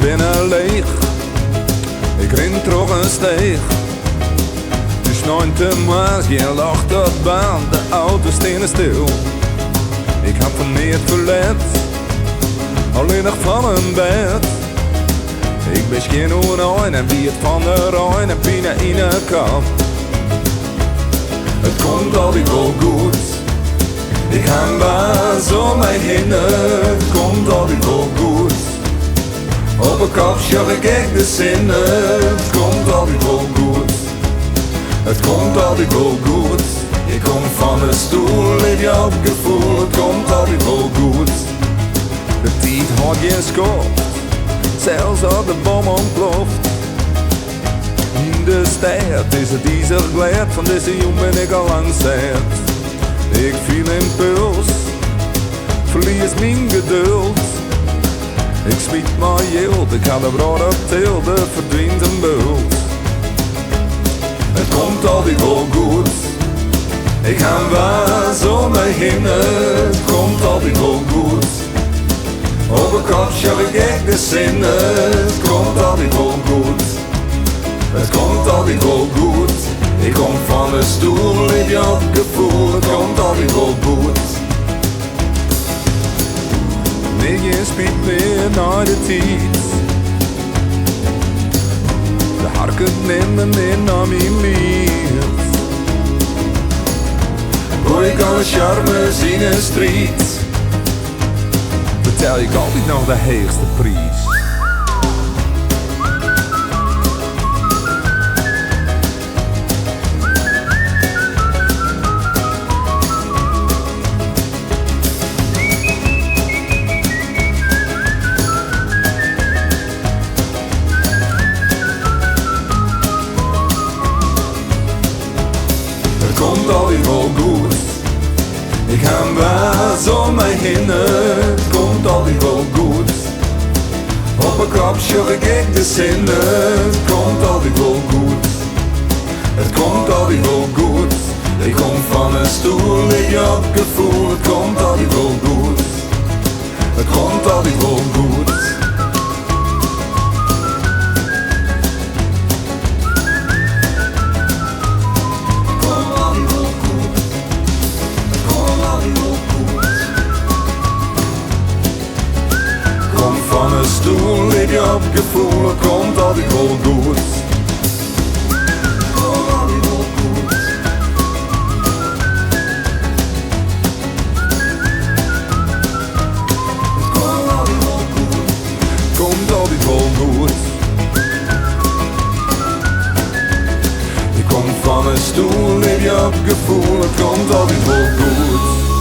binnen leeg. Ik ren terug een steeg. Het is 9 maart, geen achterbaan, de auto stenen stil. Ik had er niet verlet, alleen nog van een bed. Ik ben geen oorlijn en wie het van de Rijn en pina in een kap. Het komt altijd wel goed, ik ga baas om mij heen. Het komt altijd wel goed, op een kop sjog ik de zinnen. Het komt altijd wel goed, het komt altijd wel goed. Ik kom van de stoel, leef je op gevoel. Het komt altijd wel goed. De tijd had geen schop, zelfs als de bom ontploft. In de stad is het diesel glad, van deze jong ben ik al lang zat. Ik viel impuls, verlies mijn geduld. Ik smiet mijn yield, ik ga de brood op tilde, verdwijnt een bult. Het komt altijd wel goed, ik ga waas om mij heen. Het komt altijd wel goed, op een kop sjog ik de zinnen. Het komt altijd wel goed, het komt altijd wel goed. Ik kom van de stoel, leef je op gevoel. Het komt altijd wel goed. Nee, je spiet meer naar de tijd. De harken nemen meer naar mijn lief. Hoor ik alle charmes in een street, betaal ik altijd nog de hoogste prijs. Het komt altijd wel goed, ik ga waas om mij heen. Het komt altijd wel goed, op een kop sjog ik de zinnen. Het komt altijd wel goed, het komt altijd wel goed. Ik kom van een stoel, leef je op gevoel. Het komt altijd wel goed, het komt altijd wel goed. Van een stoel, leef je op gevoel, het komt altijd wel goed. Komt altijd wel goed. Het komt altijd wel goed. Komt altijd wel goed. Ik kom van een stoel, leef je op gevoel, het komt altijd wel goed.